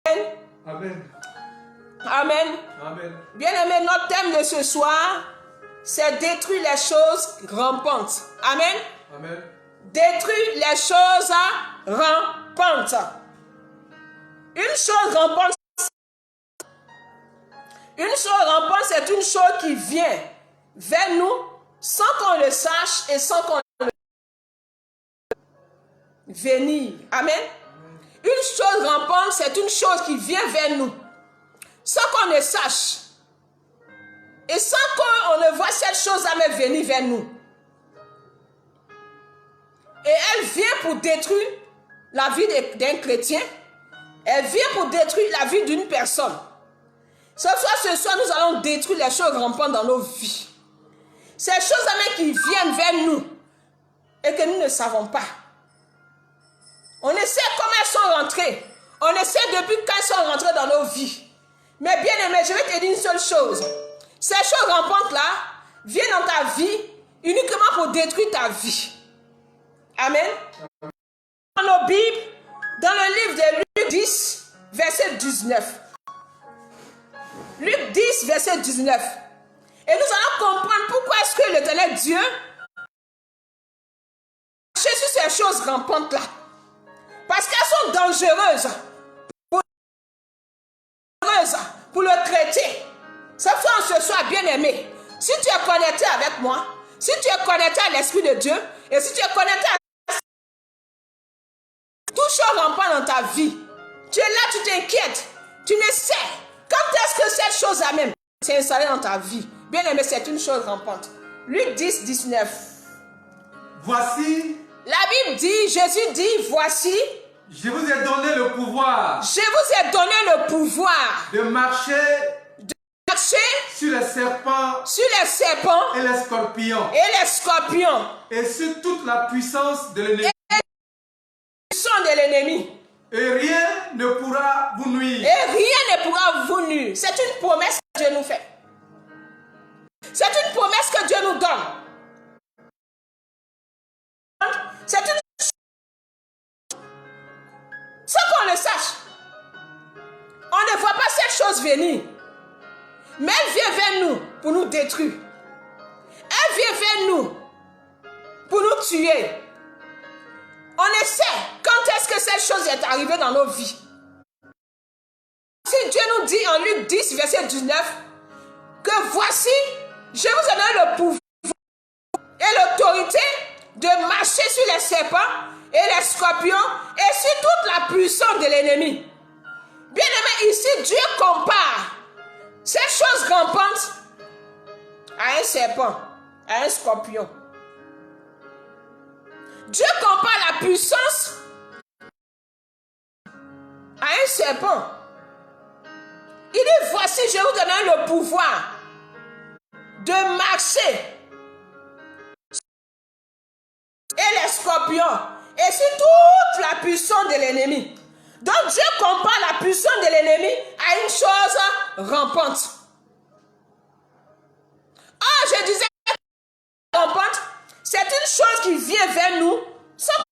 Amen. Amen. Amen. Bien-aimé, notre thème de ce soir, c'est détruire les choses rampantes. Amen. Amen. Détruire les choses rampantes. Une chose rampante, c'est une chose qui vient vers nous sans qu'on le sache et sans qu'on le venir. Amen. Une chose rampante, c'est une chose qui vient vers nous sans qu'on ne sache et sans qu'on ne voit cette chose-là venir vers nous. Et elle vient pour détruire la vie d'un chrétien. Elle vient pour détruire la vie d'une personne. Ce soir, nous allons détruire les choses rampantes dans nos vies. Ces choses-là qui viennent vers nous et que nous ne savons pas. On essaie comment elles sont rentrées. On essaie depuis quand elles sont rentrées dans nos vies. Mais bien aimé, je vais te dire une seule chose. Ces choses rampantes-là viennent dans ta vie uniquement pour détruire ta vie. Amen. Dans nos Bibles, dans le livre de Luc 10, verset 19. Luc 10, verset 19. Et nous allons comprendre pourquoi est-ce que l'Éternel Dieu marche sur ces choses rampantes-là. Parce qu'elles sont dangereuses pour le traiter. Ça fait ce soir, bien aimé. Si tu es connecté avec moi, si tu es connecté à l'Esprit de Dieu, et si tu es connecté à tout chose rampant dans ta vie, tu es là, tu t'inquiètes, tu ne sais. Quand est-ce que cette chose-là même s'est installée dans ta vie? Bien aimé, c'est une chose rampante. Luc 10, 19. Voici. La Bible dit, Jésus dit, voici. Je vous ai donné le pouvoir. Je vous ai donné le pouvoir. De marcher. Sur les serpents. Et les scorpions. Et sur toute la puissance de l'ennemi. Et rien ne pourra vous nuire. C'est une promesse que Dieu nous fait. C'est une promesse que Dieu nous donne. C'est une... Sans qu'on le sache. On ne voit pas cette chose venir. Mais elle vient vers nous pour nous détruire. Elle vient vers nous pour nous tuer. On essaie quand est-ce que cette chose est arrivée dans nos vies. Si Dieu nous dit en Luc 10, verset 19, que voici, je vous ai donné le pouvoir et l'autorité de marcher sur les serpents et les scorpions et sur toute la puissance de l'ennemi. Bien aimé, ici Dieu compare ces choses rampantes à un serpent, à un scorpion. Dieu compare la puissance à un serpent. Il dit, voici, je vous donne le pouvoir de marcher et les scorpions et sur toute la puissance de l'ennemi. Donc Dieu compare la puissance de l'ennemi à une chose rampante. Oh, je disais rampante, c'est une chose qui vient vers nous sans...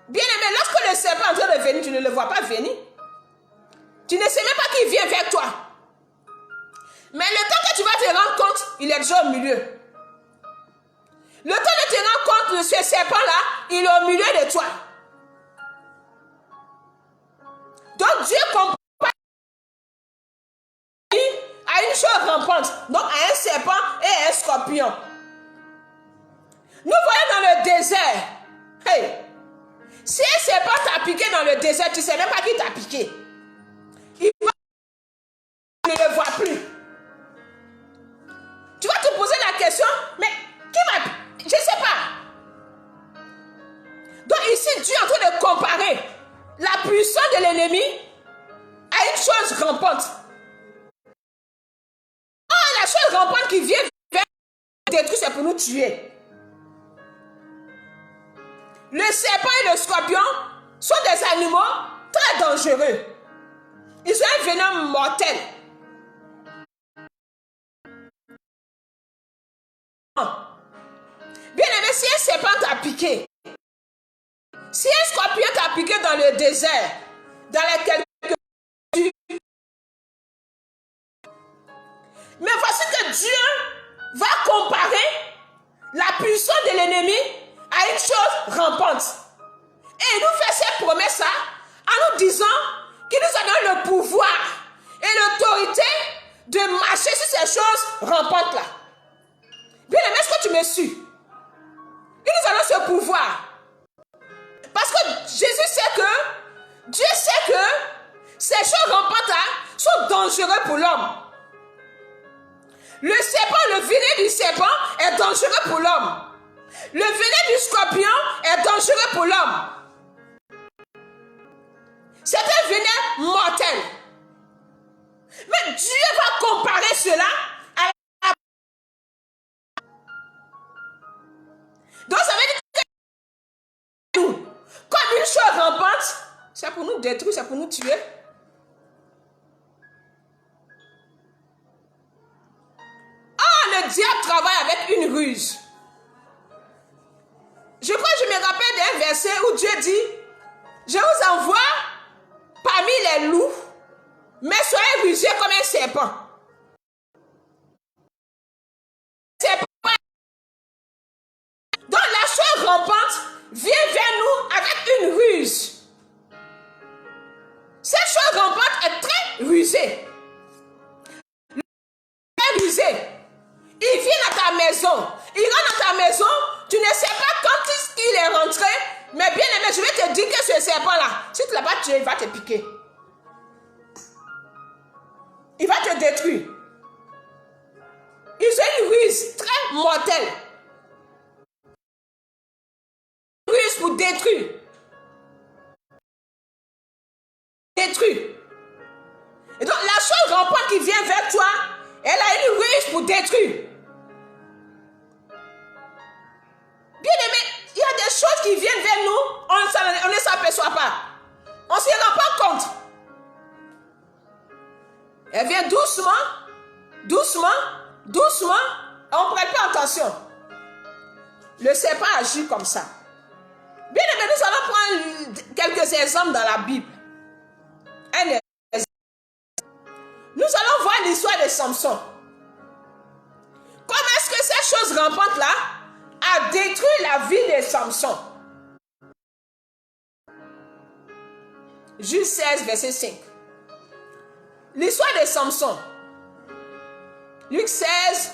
Bien aimé, lorsque le serpent est en train de venir, tu ne le vois pas venir. Tu ne sais même pas qu'il vient vers toi. Mais le temps que tu vas te rendre compte, il est déjà au milieu. Le temps de te rendre compte de ce serpent-là, il est au milieu de toi. Donc Dieu comprend à une chose rampante, donc à un serpent et à un scorpion. Nous voyons dans le désert, hey, si un serpent t'a piqué dans le désert, tu ne sais même pas qui t'a piqué. Il va, tu ne le vois plus. Tu vas te poser la question, mais qui m'a piqué? Je ne sais pas. Donc ici, Dieu est en train de comparer la puissance de l'ennemi à une chose rampante. Oh, la chose rampante qui vient vers nous détruire, c'est pour nous tuer. Le serpent et le scorpion sont des animaux très dangereux. Ils ont un venin mortel. Bien aimé, si un serpent t'a piqué, Si un scorpion t'a piqué dans le désert, dans les quelques jours, mais voici que Dieu va comparer la puissance de l'ennemi à une chose rampante. Et il nous fait cette promesse-là en nous disant qu'il nous a donné le pouvoir et l'autorité de marcher sur ces choses rampantes-là. Bien aimé, est-ce que tu me suis? Il nous a donné ce pouvoir. Parce que Jésus sait que, Dieu sait que ces choses rampantes-là sont dangereuses pour l'homme. Le serpent, le venin du serpent est dangereux pour l'homme. Le venin du scorpion est dangereux pour l'homme. C'est un venin mortel. Mais Dieu va comparer cela à la... Donc ça veut dire que nous, comme une chose rampante, c'est pour nous détruire, c'est pour nous tuer. Le diable travaille avec une ruse. Je crois que je me rappelle d'un verset où Dieu dit: je vous envoie parmi les loups, mais soyez rusés comme un serpent. Donc la chose rampante vient vers nous avec une ruse. Cette chose rampante est très rusée. Très rusée. Il vient dans ta maison. Il rentre dans ta maison. Tu ne sais pas quand il est rentré. Mais bien aimé, je vais te dire que ce serpent-là, si tu ne l'as pas tué, il va te piquer. Il va te détruire. Ils ont une ruse très mortelle. Une ruse pour détruire. Détruire. Et donc la chose rampante qui vient vers toi, elle a une ruse pour détruire. Bien aimé, il y a des choses qui viennent vers nous, on ne s'aperçoit pas. On ne s'y rend pas compte. Elle vient doucement, doucement, doucement, et on ne prête pas attention. Le serpent agit comme ça. Bien aimé, nous allons prendre quelques exemples dans la Bible. Nous allons voir l'histoire de Samson. Comment est-ce que cette chose rampante-là a détruit la vie de Samson? Juge 16, verset 5. L'histoire de Samson. Luc 16,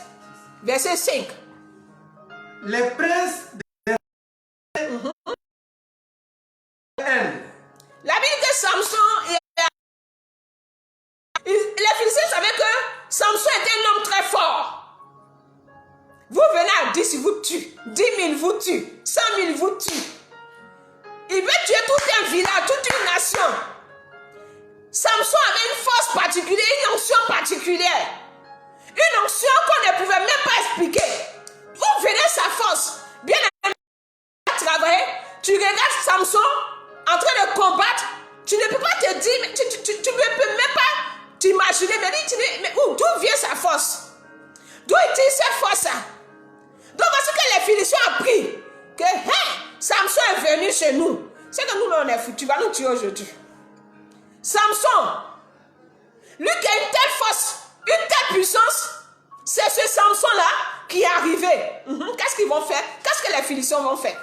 verset 5. Les princes de La Bible dit que Samson, les Philistins savaient que Samson était un homme très fort. Vous venez à 10, il vous tue. 10 000 vous tue. 100 000 vous tue. Il veut tuer tout un village, toute une nation. Samson avait une force particulière, une onction particulière. Une onction qu'on ne pouvait même pas expliquer. Où venait sa force? Bien travailler, tu regardes Samson en train de combattre, tu ne peux pas te dire, tu ne peux même pas t'imaginer, mais d'où vient sa force? D'où est-il cette force-là? Donc voici que les Philistins ont appris que Samson est venu chez nous. C'est que nous, on est foutus, tu vas nous tuer aujourd'hui. Samson, lui qui a une telle force, une telle puissance, c'est ce Samson-là qui est arrivé. Qu'est-ce qu'ils vont faire? Qu'est-ce que les Philistins vont faire?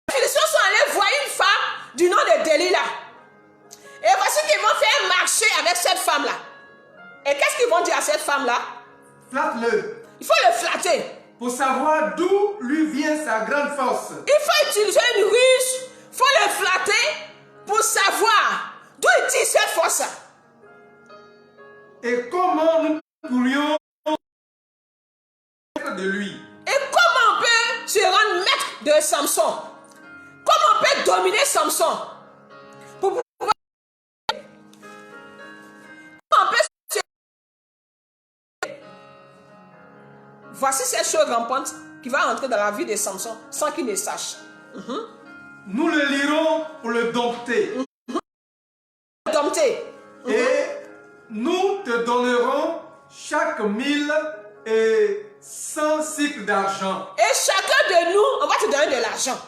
Les Philistins sont allés voir une femme du nom de Delilah. Et voici qu'ils vont faire un marché avec cette femme-là. Et qu'est-ce qu'ils vont dire à cette femme-là? Flatte-le. Il faut le flatter. Pour savoir d'où lui vient sa grande force. Il faut utiliser une ruse. Il faut le flatter pour savoir d'où il tire cette force. Et comment nous pourrions être de lui? Et comment on peut se rendre maître de Samson? Comment on peut dominer Samson? Pour pouvoir... Comment on peut se... Voici cette chose rampante qui va entrer dans la vie de Samson sans qu'il ne sache. Nous le lirons pour le dompter. Dompter. Et nous te donnerons chaque 1100 cycles d'argent. Et chacun de nous, on va te donner de l'argent.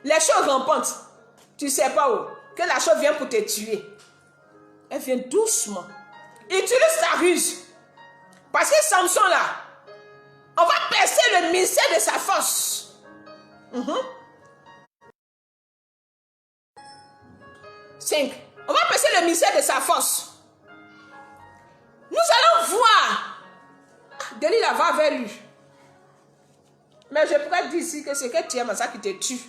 les choses rampantes, tu ne sais pas où, que la chose vient pour te tuer. Elle vient doucement. Utilise ta ruse. Parce que Samson là, on va percer le mystère de sa force. 5. On va percer le mystère de sa force. Nous allons voir. Delilah va vers lui. Mais je pourrais dire ici que c'est que tu aimes ça qui te tue.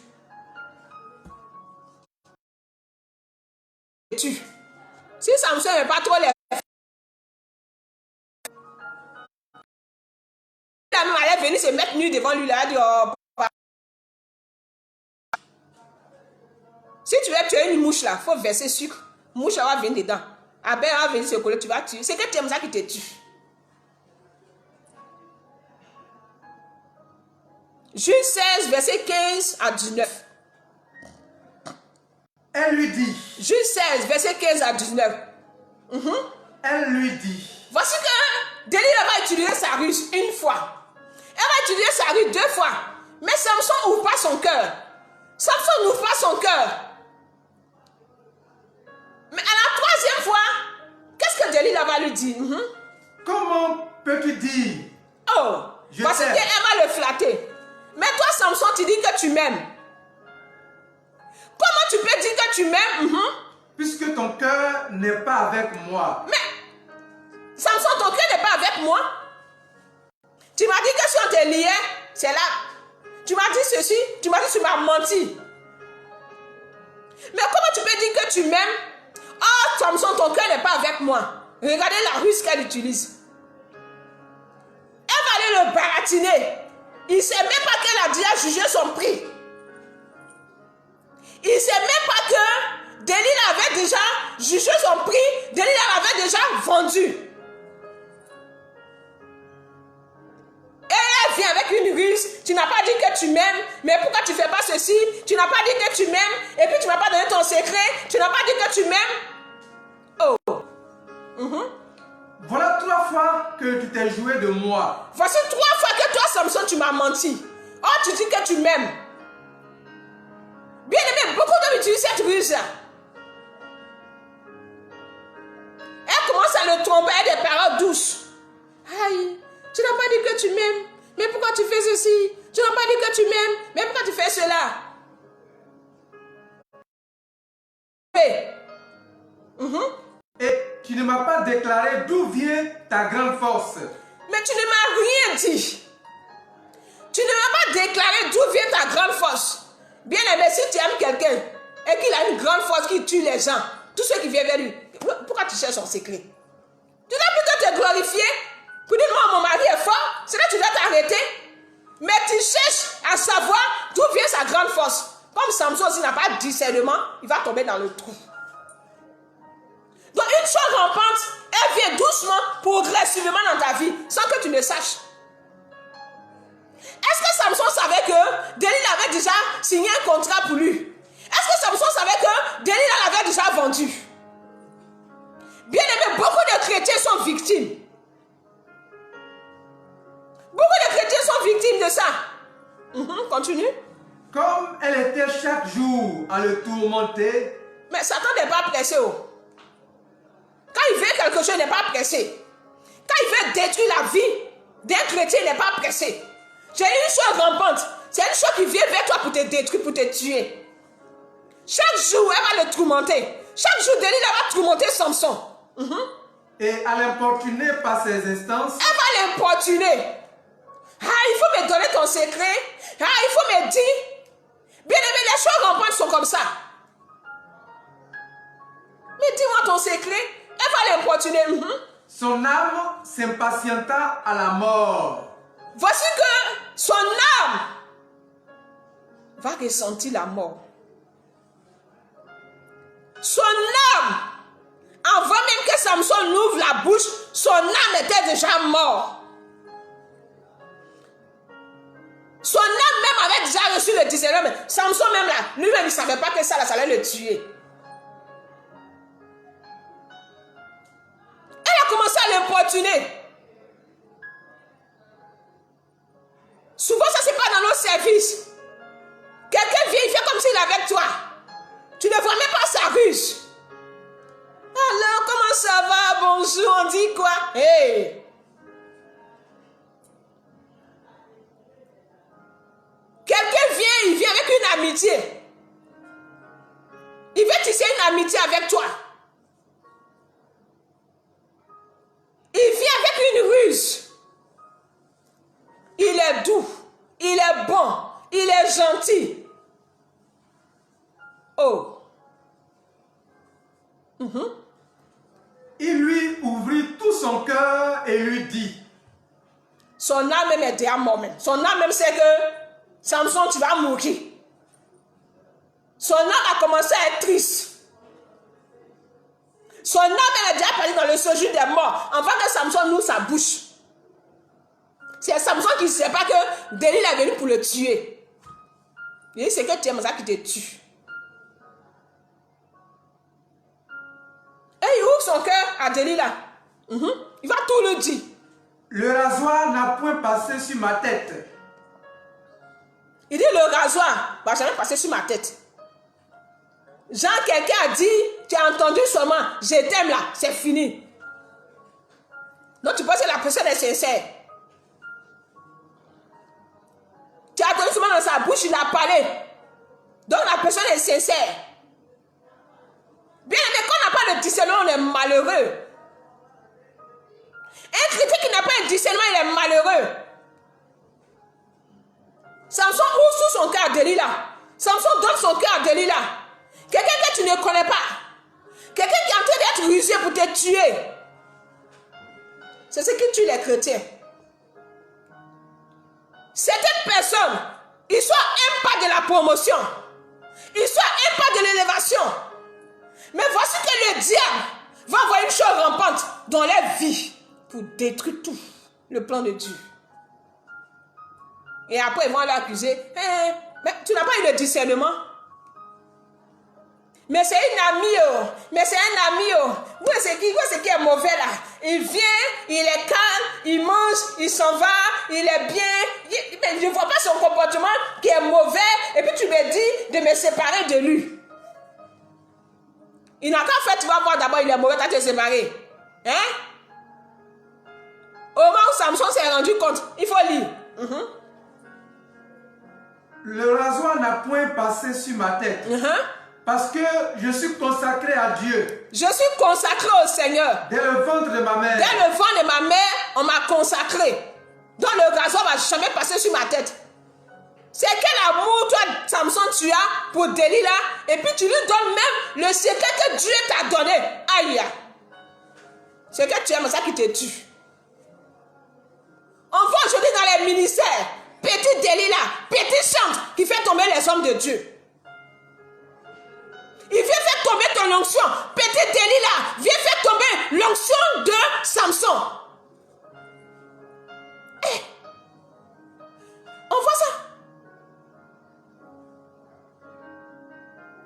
Si Samson n'aime pas trop les... La même allait venir se mettre nu devant lui là. Elle dit, oh, papa. Si tu veux tuer une mouche là, il faut verser sucre. Mouche va venir dedans. Abeille va venir se coller, tu vas tuer. C'est que tu aimes ça qui te tue. Juge 16, verset 15 à 19. Elle lui dit. Juge 16, verset 15 à 19. Elle lui dit. Voici que Delilah va utiliser sa ruse une fois. Elle va utiliser sa ruse 2 fois. Mais Samson n'ouvre pas son cœur. Samson n'ouvre pas son cœur. Mais à la 3e fois, qu'est-ce que Delilah va lui dire? Comment peux-tu dire? Oh, parce qu'elle va le flatter. Mais toi, Samson, tu dis que tu m'aimes. Comment tu peux dire que tu m'aimes? Puisque ton cœur n'est pas avec moi. Mais, Samson, ton cœur n'est pas avec moi. Tu m'as dit que si on te liait, c'est là. Tu m'as dit ceci, tu m'as dit que tu m'as menti. Mais comment tu peux dire que tu m'aimes? Oh, Samson, ton cœur n'est pas avec moi. Regardez la ruse qu'elle utilise. Elle va aller le baratiner. Il ne sait même pas qu'elle a déjà jugé son prix. Il ne sait même pas que Delilah avait déjà jugé son prix. Delilah l'avait déjà vendu. Et elle vient avec une ruse. Tu n'as pas dit que tu m'aimes. Mais pourquoi tu ne fais pas ceci? Tu n'as pas dit que tu m'aimes. Et puis tu ne m'as pas donné ton secret. Tu n'as pas dit que tu m'aimes. Oh. Voilà 3 fois que tu t'es joué de moi. Voici 3 fois que toi, Samson, tu m'as menti. Oh, tu dis que tu m'aimes. Bien aimé, beaucoup d'hommes utilisent cette ruse-là. Elle commence à le tromper avec des paroles douces. Aïe, tu n'as pas dit que tu m'aimes. Mais pourquoi tu fais ceci? Tu n'as pas dit que tu m'aimes. Mais pourquoi tu fais cela? Et tu ne m'as pas déclaré d'où vient ta grande force. Mais tu ne m'as rien dit. Tu ne m'as pas déclaré d'où vient ta grande force. Bien aimé, si tu aimes quelqu'un et qu'il a une grande force qui tue les gens, tous ceux qui viennent vers lui, pourquoi tu cherches son secret? Tu dois plutôt te glorifier pour dire non, mon mari est fort, c'est là que tu dois t'arrêter. Mais tu cherches à savoir d'où vient sa grande force. Comme Samson aussi n'a pas de discernement, il va tomber dans le trou. Donc une chose rampante, elle vient doucement, progressivement dans ta vie, sans que tu ne saches. Est-ce que Samson savait que Delilah avait déjà signé un contrat pour lui? Est-ce que Samson savait que Delilah l'avait déjà vendu? Bien aimé, beaucoup de chrétiens sont victimes. Beaucoup de chrétiens sont victimes de ça. Continue. Comme elle était chaque jour à le tourmenter. Mais Satan n'est pas pressé. Quand il veut quelque chose, il n'est pas pressé. Quand il veut détruire la vie d'un chrétien, il n'est pas pressé. J'ai une chose rampante. C'est une chose qui vient vers toi pour te détruire, pour te tuer. Chaque jour, elle va le tourmenter. Chaque jour, Delilah va tourmenter Samson. Et à l'importuner par ses instances. Elle va l'importuner. Ah, il faut me donner ton secret. Ah, il faut me dire. Bien aimé, les choses rampantes sont comme ça. Mais dis-moi ton secret. Elle va l'importuner. Son âme s'impatienta à la mort. Voici que son âme va ressentir la mort. Son âme, avant même que Samson ouvre la bouche, son âme était déjà mort. Son âme même avait déjà reçu le discernement. Samson même là, lui-même il ne savait pas que ça allait le tuer. Elle a commencé à l'importuner. Souvent, ça se passe dans nos services. Quelqu'un vient, il fait comme s'il avec toi. Tu ne vois même pas sa ruse. Alors, comment ça va? Bonjour, on dit quoi? Hey! Quelqu'un vient, il vient avec une amitié. Il veut tisser une amitié avec toi. Il vient avec une ruse. Il est doux, il est bon, il est gentil. Oh. Il lui ouvrit tout son cœur et lui dit. Son âme même est déjà mort même. Son âme même sait que Samson, tu vas mourir. Son âme a commencé à être triste. Son âme elle est déjà partie dans le séjour des morts. Avant que Samson ouvre sa bouche. C'est Samson qui ne sait pas que Delilah est venu pour le tuer. Il dit, c'est que tu aimes ça qui te tue. Et il ouvre son cœur à Delilah. Il va tout le dire. Le rasoir n'a point passé sur ma tête. Il dit, le rasoir va jamais passer sur ma tête. Jean, quelqu'un a dit, tu as entendu seulement, je t'aime là, c'est fini. Donc tu penses que la personne est sincère. Tu as entendu seulement dans sa bouche, il a parlé. Donc la personne est sincère. Bien aimé, quand on n'a pas de discernement, on est malheureux. Un chrétien qui n'a pas de discernement, il est malheureux. Samson ouvre sous son cœur à Delilah. Samson donne son cœur à Delilah. Quelqu'un que tu ne connais pas. Quelqu'un qui est en train d'être rusé pour te tuer. C'est ce qui tue les chrétiens. Certaines personnes, ils sont un pas de la promotion. Ils sont un pas de l'élévation. Mais voici que le diable va avoir une chose rampante dans leur vie pour détruire tout le plan de Dieu. Et après, ils vont l'accuser. Mais tu n'as pas eu le discernement. Mais c'est une amie, oh. Mais c'est un ami, oh. Où est-ce qui est mauvais là? Il vient, il est calme, il mange, il s'en va, il est bien. Mais je ne vois pas son comportement qui est mauvais. Et puis tu me dis de me séparer de lui. Il n'a qu'à faire, tu vas voir d'abord, il est mauvais, tu vas te séparer. Hein? Au moment où Samson s'est rendu compte, il faut lire. Le rasoir n'a point passé sur ma tête. Parce que je suis consacré à Dieu. Je suis consacré au Seigneur. Dès le ventre de ma mère. Dès le ventre de ma mère, on m'a consacré. Donc le rasoir ne va jamais passer sur ma tête. C'est quel amour, toi, Samson, tu as pour Delilah. Et puis tu lui donnes même le secret que Dieu t'a donné. Aïe. C'est que tu aimes ça qui te tue. On voit aujourd'hui dans les ministères, petite Delilah, petite chante qui fait tomber les hommes de Dieu. Il vient faire tomber ton onction. Petite Delilah, viens faire tomber l'onction de Samson. On voit ça.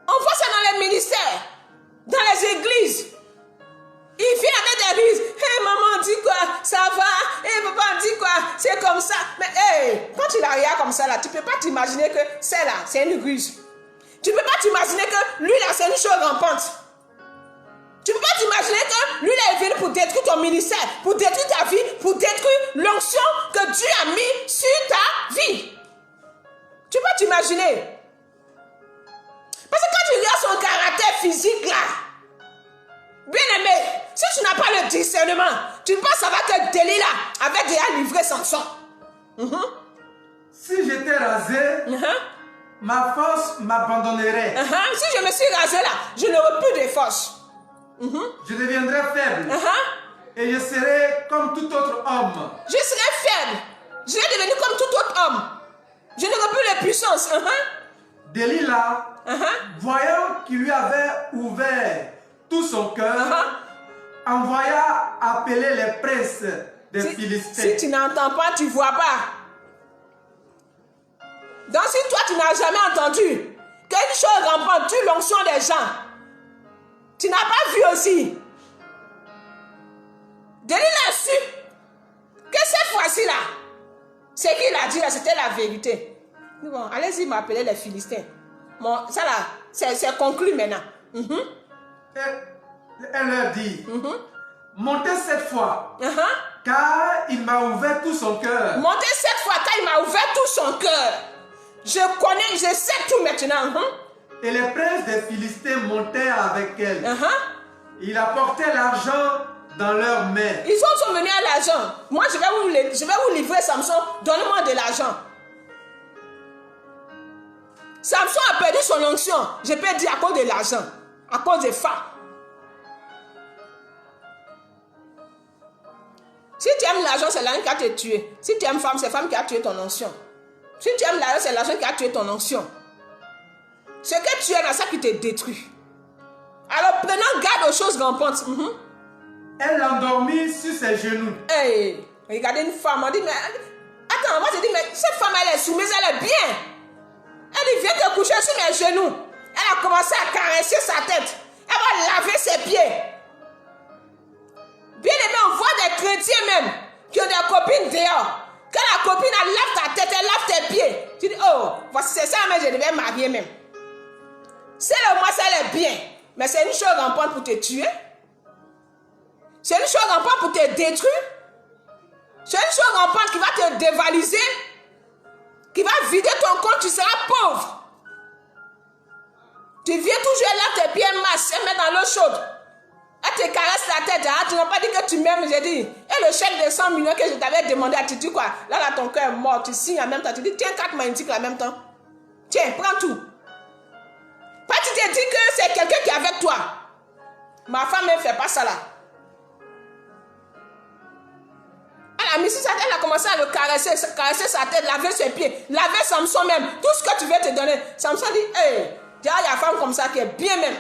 On voit ça dans les ministères, dans les églises. Il vient avec des ruses. Hey, maman dit quoi? Ça va? Hey, papa dit quoi? C'est comme ça. Mais hey, quand tu la regardes comme ça, là, tu ne peux pas t'imaginer que c'est là, c'est une ruse. Tu ne peux pas t'imaginer que lui, là, c'est une chose rampante. Tu ne peux pas t'imaginer que lui, là, est venu pour détruire ton ministère, pour détruire ta vie, pour détruire l'onction que Dieu a mis sur ta vie. Tu peux pas t'imaginer. Parce que quand tu regardes son caractère physique, là, bien aimé, si tu n'as pas le discernement, tu ne peux pas savoir que Delilah avait déjà livré Samson. Si j'étais rasé, ma force m'abandonnerait. Si je me suis rasé là, je n'aurai plus de force. Je deviendrais faible. Et je serai comme tout autre homme. Je serai faible. Je vais devenir comme tout autre homme. Je n'aurai plus de puissance. Delilah, voyant qu'il lui avait ouvert tout son cœur, envoya appeler les princes des Philistins. Si tu n'entends pas, tu ne vois pas. Donc si toi tu n'as jamais entendu quelque chose rampante, tu l'onction des gens, tu n'as pas vu aussi. Delilah a su que cette fois-ci là, ce qu'il a dit là, c'était la vérité. Bon, allez-y m'appeler les Philistins. ça là, c'est conclu maintenant. Elle leur dit, montez cette fois, car il m'a ouvert tout son cœur. Montez cette fois, car il m'a ouvert tout son cœur. Je connais, je sais tout maintenant. Et les princes des Philistins montaient avec elle. Ils apportaient l'argent dans leurs mains. Ils sont venus à l'argent. Moi, je vais vous livrer Samson. Donnez-moi de l'argent. Samson a perdu son onction. Je peux dire à cause de l'argent. À cause des femmes. Si tu aimes l'argent, c'est l'argent qui a te tué. Si tu aimes femme, c'est femme qui a tué ton onction. Si tu aimes l'argent, c'est l'argent qui a tué ton onction. Ce que tu es là, ça qui te détruit. Alors prenons garde aux choses rampantes. Elle l'endormit sur ses genoux. Hey, regardez une femme, on dit, mais attends, moi je dis, mais cette femme elle est soumise, elle est bien. Elle dit, viens te coucher sur mes genoux. Elle a commencé à caresser sa tête. Elle va laver ses pieds. Bien aimé, on voit des chrétiens même qui ont des copines dehors. Quand la copine elle lave ta tête, elle lave tes pieds. Tu dis, oh, voici c'est ça, mais je devais marier même. C'est le moi, ça elle est bien. Mais c'est une chose rampante pour te tuer. C'est une chose rampante pour te détruire. C'est une chose rampante qui va te dévaliser. Qui va vider ton compte, tu seras pauvre. Tu viens toujours là, tes pieds massent, elle met dans l'eau chaude. Elle te caresse la tête, hein? Tu n'as pas dit que tu m'aimes, j'ai dit. Et le chèque de 100 millions que je t'avais demandé, tu dis quoi? Là, ton cœur est mort, tu signes en même temps, tu dis, tiens, 4 magnétiques en même temps. Tiens, prends tout. Pas tu te dis que c'est quelqu'un qui est avec toi. Ma femme ne fait pas ça là. Elle a mis sur sa tête, elle a commencé à le caresser sa tête, laver ses pieds, laver Samson même. Tout ce que tu veux te donner. Samson dit, hey, il y a une femme comme ça qui est bien même.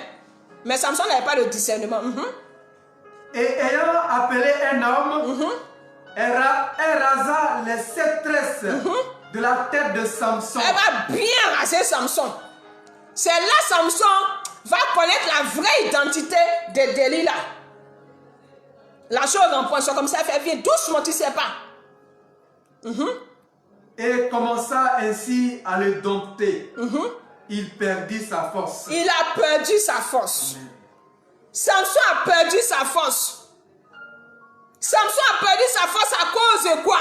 Mais Samson n'avait pas le discernement. Et ayant appelé un homme, elle rasa les 7 tresses de la tête de Samson. Elle va bien raser Samson. C'est là Samson va connaître la vraie identité de Delilah. La chose en point, c'est comme ça, elle fait bien doucement, tu ne sais pas. Et commença ainsi à le dompter. Il perdit sa force. Il a perdu sa force. Amen. Samson a perdu sa force. Samson a perdu sa force à cause de quoi?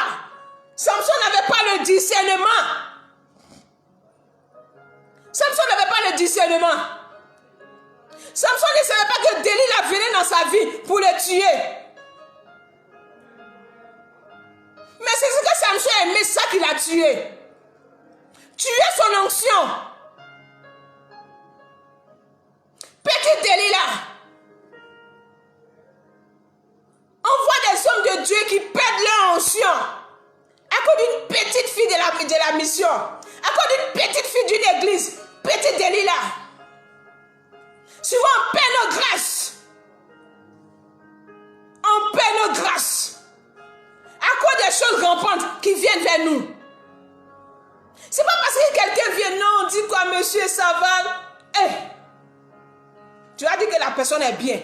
Samson n'avait pas le discernement. Samson n'avait pas le discernement. Samson ne savait pas que Delilah venait dans sa vie pour le tuer. Mais c'est ce que Samson a aimé, ça qu'il a tué. Tuer son onction. Petite Delilah. On voit des hommes de Dieu qui perdent leur onction à cause d'une petite fille de la mission, à cause d'une petite fille d'une église, petite Delilah. Souvent on perd nos grâces. On perd nos grâces à cause des choses rampantes qui viennent vers nous. C'est pas parce que quelqu'un vient, non, on dit quoi, monsieur, ça va. Hey, tu as dit que la personne est bien.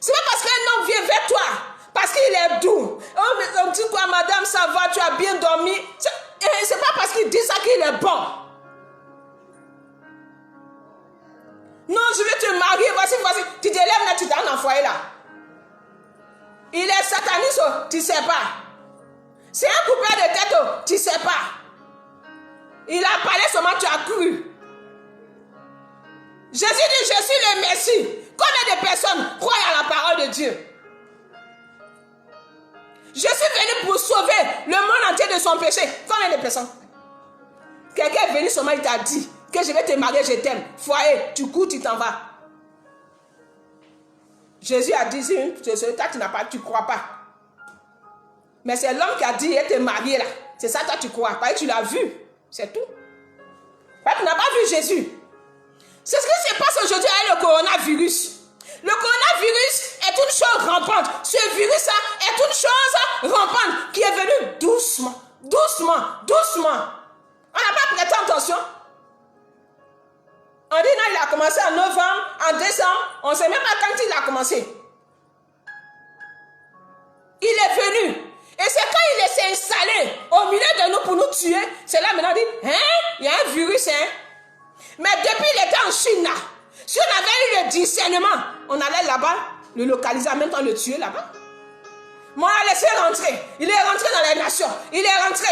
C'est pas parce qu'un homme vient vers toi, parce qu'il est doux. Oh, mais on dit quoi, madame, ça va, tu as bien dormi. C'est pas parce qu'il dit ça qu'il est bon. Non, je vais te marier, voici. Tu te lèves là, tu t'en envoies là. Il est sataniste, tu ne sais pas. C'est un coupeur de tête, tu ne sais pas. Il a parlé seulement, tu as cru. Jésus dit, je suis le Messie. Combien de personnes croient à la parole de Dieu? Je suis venu pour sauver le monde entier de son péché. Combien de personnes? Quelqu'un est venu seulement, il t'a dit que je vais te marier, je t'aime. Foyer, tu cours, tu t'en vas. Jésus a dit, toi tu n'as pas, tu ne crois pas. Mais c'est l'homme qui a dit, il te marier là. C'est ça, toi tu crois. Parce que tu l'as vu. C'est tout. Parce que tu n'as pas vu Jésus. C'est ce qui se passe aujourd'hui avec le coronavirus. Le coronavirus est une chose rampante. Ce virus-là est une chose rampante qui est venue doucement, doucement, doucement. On n'a pas prêté attention. On dit non, il a commencé en novembre, en décembre. On ne sait même pas quand il a commencé. Il est venu. Et c'est quand il s'est s'est installé au milieu de nous pour nous tuer. C'est là maintenant on dit, hein, il y a un virus, hein. Mais depuis il était en Chine là, si on avait eu le discernement, on allait là-bas, le localiser, en même temps le tuer là-bas. Mais on l'a laissé rentrer. Il est rentré dans les nations. Il est rentré,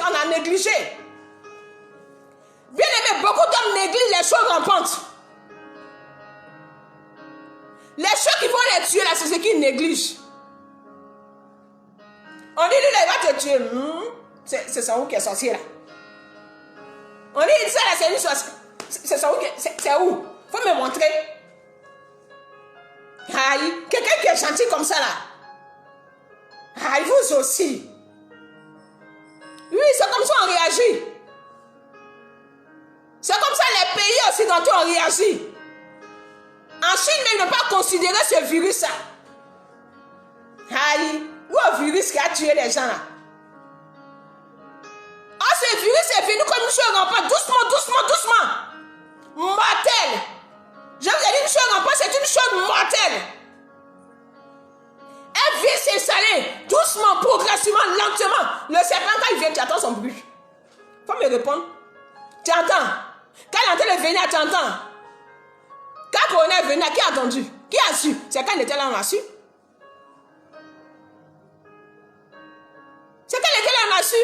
on a négligé. Bien aimé, beaucoup d'hommes négligent les choses rampantes. Les choses qui vont les tuer là, c'est ce qu'ils négligent. On dit, lui là, il va te tuer. C'est Saoul qui est sorcier là. On dit, ça là, c'est une sorcière. C'est Saoul qui est... C'est où? Faut me montrer. Aïe, quelqu'un qui est gentil comme ça là. Aïe, vous aussi. Oui, c'est comme ça on réagit. C'est comme ça les pays occidentaux ont réagi. En Chine, ils n'ont pas considéré ce virus là. Aïe, où est le virus qui a tué les gens là? Ah, ce virus est venu comme une chose rampante. Doucement. Mortel. Je vous ai dit une chose rampante, c'est une chose mortelle. Elle vient s'installer doucement, progressivement, lentement. Le serpent, quand il vient, tu attends son bruit. Faut me répondre. Tu entends? Quand il est en train de venir, tu entends? Quand Corona est venu, qui a attendu? Qui a su? C'est quand il était là, on a su. C'est quand il était là, on a su.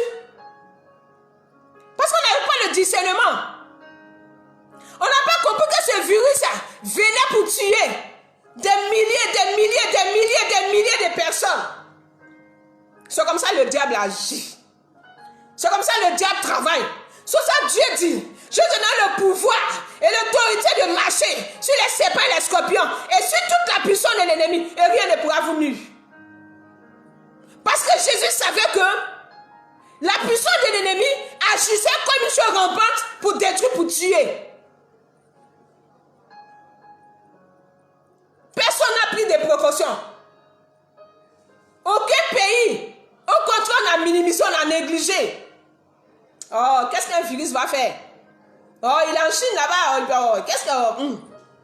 Parce qu'on n'avait pas le discernement. On n'a pas compris que ce virus venait pour tuer des milliers de personnes. C'est comme ça le diable agit. C'est comme ça le diable travaille. C'est ça Dieu dit, je te donne le pouvoir et l'autorité de marcher sur les serpents et les scorpions et sur toute la puissance de l'ennemi et rien ne pourra vous nuire. Parce que Jésus savait que la puissance de l'ennemi agissait comme une chose rampante pour détruire, pour tuer. Personne n'a pris des précautions. Aucun pays, au contraire, on a minimisé, on a négligé. Oh, qu'est-ce qu'un virus va faire? Oh, il est en Chine là-bas. Oh, qu'est-ce que...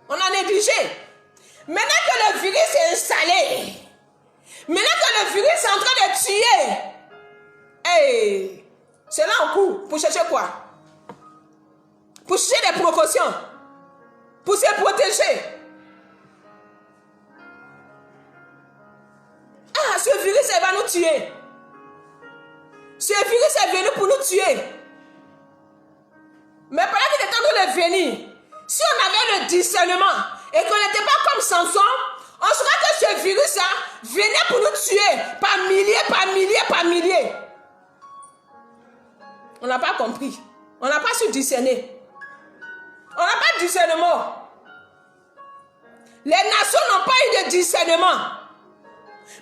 On a négligé. Maintenant que le virus est installé, maintenant que le virus est en train de tuer, hey, c'est là en cours. Pour chercher quoi? Pour chercher des précautions. Pour se protéger. Ah, ce virus, il va nous tuer. Ce virus est venu pour nous tuer. Mais pendant qu'il était en train de venir, si on avait le discernement et qu'on n'était pas comme Samson, on saura que ce virus-là venait pour nous tuer par milliers. On n'a pas compris. On n'a pas su discerner. On n'a pas de discernement. Les nations n'ont pas eu de discernement.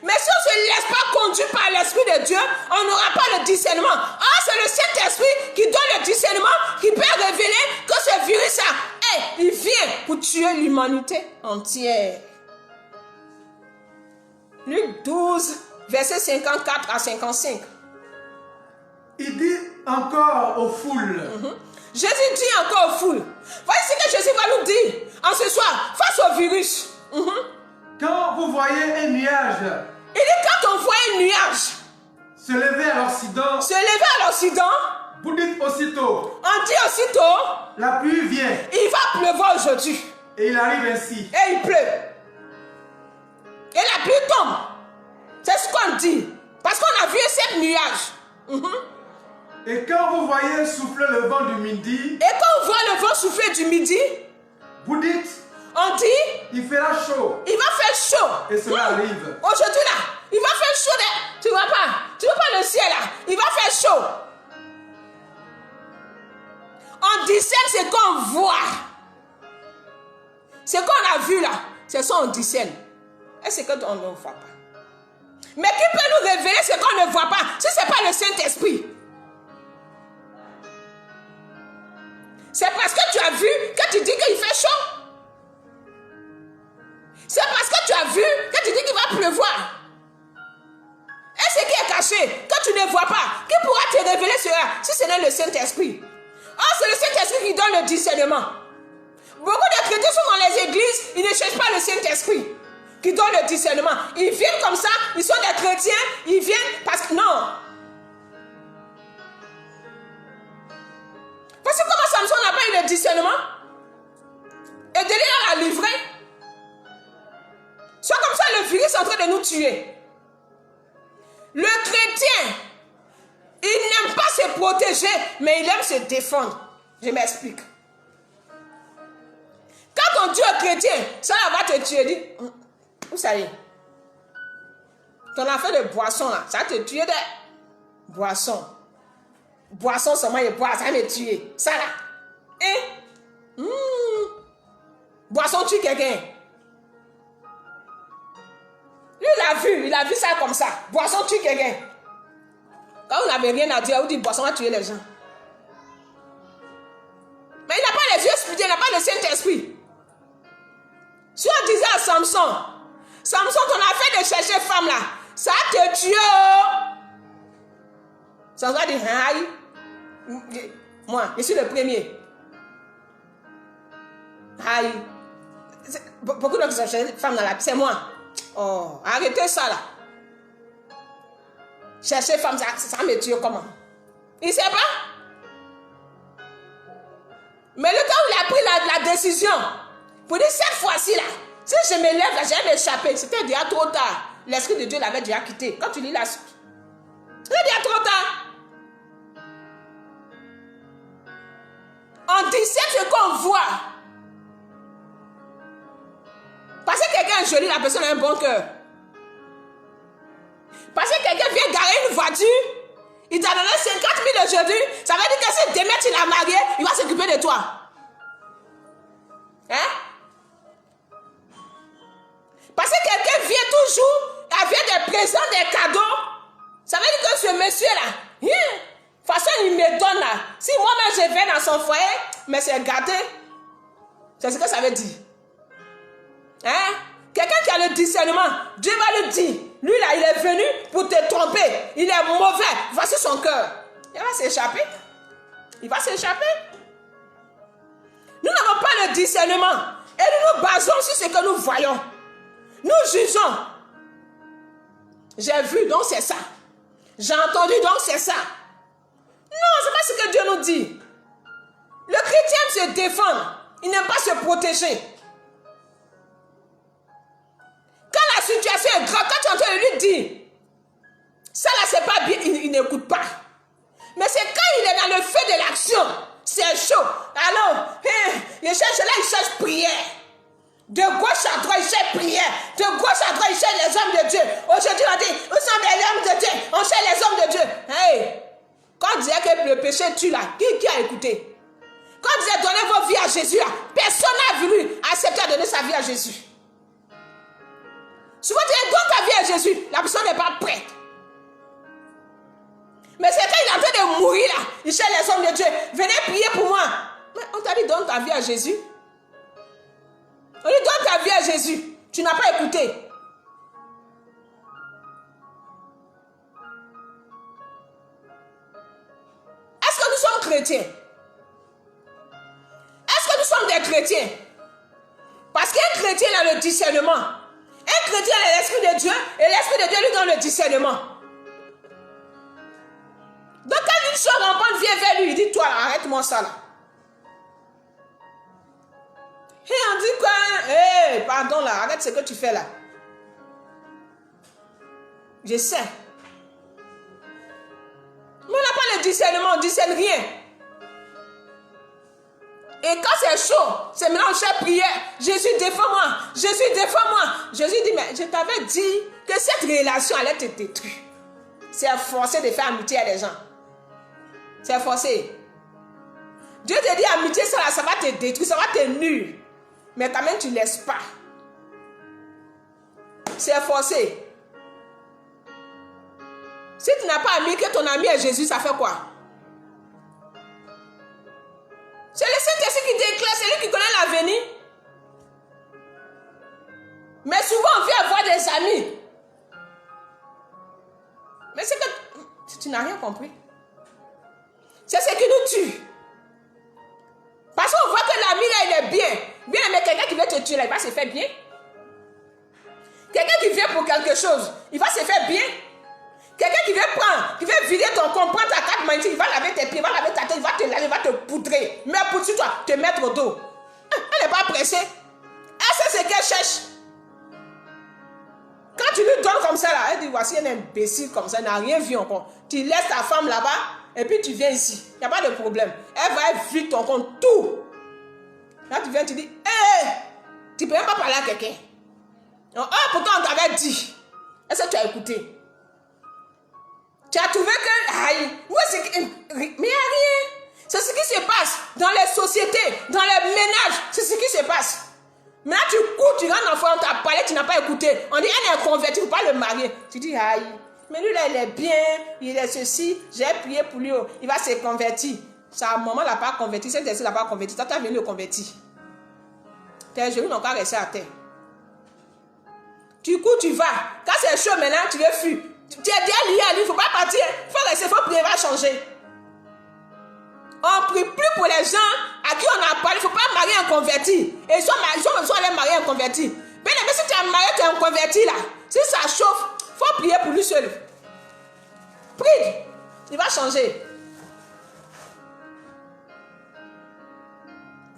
Mais si on ne se laisse pas conduire par l'Esprit de Dieu, on n'aura pas le discernement. Ah, c'est le Saint-Esprit qui donne le discernement, qui peut révéler que ce virus-là, il vient pour tuer l'humanité entière. Luc 12, versets 54 à 55. Il dit encore aux foules. Jésus dit encore aux foules. Voici ce que Jésus va nous dire en ce soir, face au virus. Quand vous voyez un nuage, il dit quand on voit un nuage se lever à l'Occident, vous dites aussitôt, on dit aussitôt, la pluie vient, il va pleuvoir aujourd'hui. Et il arrive ainsi. Et il pleut. Et la pluie tombe. C'est ce qu'on dit. Parce qu'on a vu ces nuages. Et quand vous voyez souffler le vent du midi, et quand on voit le vent souffler du midi, vous dites, on dit, il fera chaud. Il va faire chaud. Et cela arrive. Aujourd'hui là, il va faire chaud. Tu vois pas le ciel là. Il va faire chaud. On discerne ce qu'on voit. Ce qu'on a vu là, c'est ça on discerne. Et c'est qu'on ne voit pas. Mais qui peut nous révéler ce qu'on ne voit pas si ce n'est pas le Saint-Esprit? C'est parce que tu as vu que tu dis qu'il fait chaud. C'est parce que tu as vu que tu dis qu'il va pleuvoir. Et ce qui est caché, que tu ne vois pas, qui pourra te révéler cela si ce n'est le Saint-Esprit? Oh, c'est le Saint-Esprit qui donne le discernement. Beaucoup de chrétiens sont dans les églises, ils ne cherchent pas le Saint-Esprit. qui donnent le discernement. Ils viennent comme ça, ils sont des chrétiens, ils viennent parce que non. Parce que comment Samson n'a pas eu le discernement? Et Delilah l'a livré. C'est comme ça le virus est en train de nous tuer. Le chrétien, il n'aime pas se protéger, mais il aime se défendre. Je m'explique. Quand on dit au chrétien, ça va te tuer, dit, vous savez, ton affaire de boisson là, ça va te tuer de boisson. Boisson seulement et boire, ça va me tuer. Ça là. Hein? Boisson tue quelqu'un. Lui, il a vu ça comme ça. Boisson tue quelqu'un. Quand vous n'avez rien à dire, vous dites boisson va tuer les gens. Mais il n'a pas les yeux spirituels, il n'a pas le Saint-Esprit. Si on disait à Samson, Samson, ton affaire de chercher femme là, ça te tue. Samson a dit, aïe, moi, je suis le premier. Aïe. Beaucoup de gens qui sont cherchés femme dans la vie, c'est moi. Oh, arrêtez ça là. Chercher femme, ça me tue comment? Il ne sait pas. Mais le temps où il a pris la décision, pour dire cette fois-ci là, si je me lève là, j'ai m'échapper. C'était déjà trop tard. L'Esprit de Dieu l'avait déjà quitté. Quand tu lis la suite, c'était déjà trop tard. On discerne ce qu'on voit. Parce que quelqu'un est joli, la personne a un bon cœur. Parce que quelqu'un vient garer une voiture, il t'a donné 50 000 aujourd'hui, ça veut dire que si demain tu l'as marié, il va s'occuper de toi. Hein? Parce que quelqu'un vient toujours avec des présents, des cadeaux, ça veut dire que ce monsieur-là, de toute façon il me donne là. Si moi-même je vais dans son foyer, mais c'est gâté. C'est ce que ça veut dire. Hein? Quelqu'un qui a le discernement, Dieu va lui dire, lui là il est venu pour te tromper, il est mauvais, voici son cœur. Il va s'échapper. Il va s'échapper. Nous n'avons pas le discernement et nous nous basons sur ce que nous voyons. Nous jugeons. J'ai vu, donc c'est ça. J'ai entendu, donc c'est ça. Non, c'est pas ce que Dieu nous dit. Le chrétien se défend, il n'aime pas se protéger. Quand la situation est grave, quand tu entends lui dire, ça là c'est pas bien, il n'écoute pas. Mais c'est quand il est dans le feu de l'action, c'est chaud. Alors, il cherche là, il cherche prière. De gauche à droite, il cherche prière. De gauche à droite, il cherche les hommes de Dieu. Aujourd'hui, on dit, où sont les hommes de Dieu? On cherche les hommes de Dieu. Hey, quand on disait que le péché tue là, qui a écouté? Quand on disait donnez vos vies à Jésus là, personne n'a voulu accepter de donner sa vie à Jésus. Souvent, tu donnes ta vie à Jésus, la personne n'est pas prête. Mais c'est quand il est en train de mourir là, il cherche les hommes de Dieu. Venez prier pour moi. Mais on t'a dit donne ta vie à Jésus. On dit donne ta vie à Jésus. Tu n'as pas écouté. Est-ce que nous sommes chrétiens? Est-ce que nous sommes des chrétiens? Parce qu'un chrétien a le discernement. Un chrétien a l'Esprit de Dieu et l'Esprit de Dieu lui donne le discernement. Donc quand une chose rampante vient vers lui, il dit toi arrête-moi ça là. Et on dit quoi? Hey, pardon là, arrête ce que tu fais là. Je sais. Mais on n'a pas le discernement, on ne discerne rien. Et quand c'est chaud, c'est maintenant on cherche prière. Jésus, défends-moi. Jésus, défends-moi. Jésus dit, mais je t'avais dit que cette relation allait te détruire. C'est forcé de faire amitié à des gens. C'est forcé. Dieu te dit amitié, ça va te détruire, ça va te nuire. Mais quand même, tu ne laisses pas. C'est forcé. Si tu n'as pas ami, que ton ami est Jésus, ça fait quoi? C'est le Saint-Esprit qui déclare, c'est lui qui connaît l'avenir. Mais souvent, on vient avoir des amis. Mais c'est que tu n'as rien compris. C'est ce qui nous tue. Parce qu'on voit que l'ami là, il est bien. Bien, mais quelqu'un qui veut te tuer là, il va se faire bien. Quelqu'un qui vient pour quelque chose, il va se faire bien. Quelqu'un qui vient prendre, qui vient vider ton compte, prendre ta carte magnétique, il va laver tes pieds, il va laver ta tête, il va te laver, il va te poudrer. Mais pour toi, te mettre au dos. Elle n'est pas pressée. Elle sait ce qu'elle cherche. Quand tu lui donnes comme ça, là, elle dit, voici un imbécile comme ça, elle n'a rien vu encore. Tu laisses ta femme là-bas, et puis tu viens ici. Il n'y a pas de problème. Elle va vide ton compte, tout. Là, tu viens, tu dis, hé, tu ne peux même pas parler à quelqu'un. Pourtant, on t'avait dit. Est-ce que tu as écouté? Tu as trouvé que, mais il n'y a rien. C'est ce qui se passe dans les sociétés, dans les ménages. C'est ce qui se passe. Maintenant, tu cours, tu rentres dans le foyer, on t'a parlé, tu n'as pas écouté. On dit, elle est convertie, il ne faut pas le marier. Tu dis, aïe, mais lui là, il est bien, il est ceci, j'ai prié pour lui, il va se convertir. Sa maman ne l'a pas converti, cette personne ne l'a pas converti, toi, tu as venu le convertir. Tes genoux n'ont pas resté à terre. Tu cours, tu vas. Quand c'est chaud maintenant, tu veux fuir. Tu es bien lié à lui, il ne faut pas partir. Il faut rester, il faut prier, il va changer. On ne prie plus pour les gens à qui on a parlé. Il ne faut pas marier un converti. Et ils sont allés marier un converti. Bien aimé, si tu as marié, tu es un converti là. Si ça chauffe, il faut prier pour lui seul. Prie. Il va changer.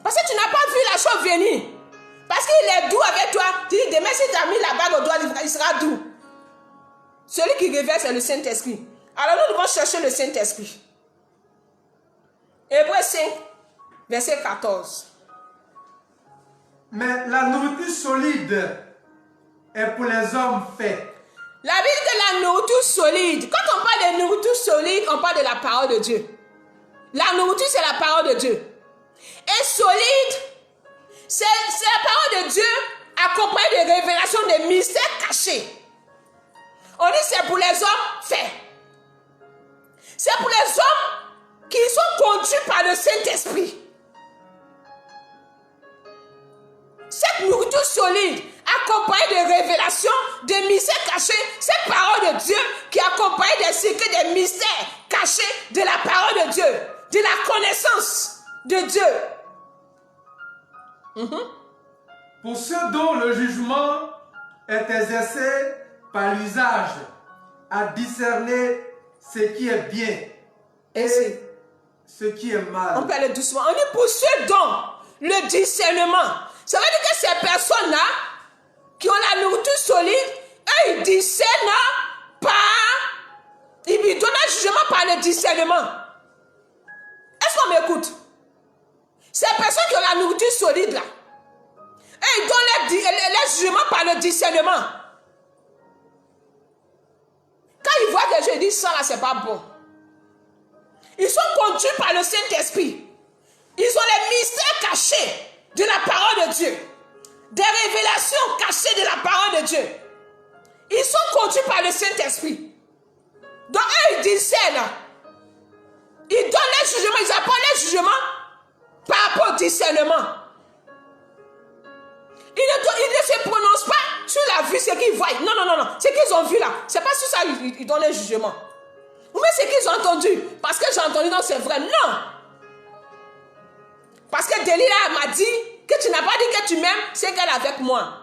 Parce que tu n'as pas vu la chose venir. Parce qu'il est doux avec toi. Tu dis, demain, si tu as mis la bague au doigt, il sera doux. Celui qui révèle, c'est le Saint-Esprit. Alors nous devons chercher le Saint-Esprit. Hébreux 5, verset 14. Mais la nourriture solide est pour les hommes faits. La Bible dit que la nourriture solide, quand on parle de nourriture solide, on parle de la parole de Dieu. La nourriture, c'est la parole de Dieu. Et solide, c'est la parole de Dieu accompagnée de révélations, de mystères cachés. On dit c'est pour les hommes faits. C'est pour les hommes qui sont conduits par le Saint-Esprit. Cette nourriture solide, accompagnée de révélations, de mystères cachés, cette parole de Dieu qui accompagne des secrets, des mystères cachés de la parole de Dieu, de la connaissance de Dieu. Pour ceux dont le jugement est exercé par l'usage à discerner ce qui est bien et ce qui est mal. On peut aller doucement. On dit pour ceux dont le discernement. Ça veut dire que ces personnes-là qui ont la nourriture solide, eux, ils discernent par... Ils lui donnent un jugement par le discernement. Est-ce qu'on m'écoute? Ces personnes qui ont la nourriture solide, là, eux, ils donnent les jugements par le discernement. Quand ils voient que je dis ça, là, c'est pas bon. Ils sont conduits par le Saint-Esprit. Ils ont les mystères cachés de la parole de Dieu. Des révélations cachées de la parole de Dieu. Ils sont conduits par le Saint-Esprit. Donc eux, ils discernent. Ils donnent les jugements, ils apportent les jugements par rapport au discernement. Ils ne se prononcent pas sur la vue, ce qu'ils voient. Non, non, non, non. Ce qu'ils ont vu là, c'est pas sur ça qu'ils donnent les jugements. Ou bien ce qu'ils ont entendu. Parce que j'ai entendu, non, c'est vrai. Non. Parce que Delilah m'a dit que tu n'as pas dit que tu m'aimes, c'est qu'elle est avec moi.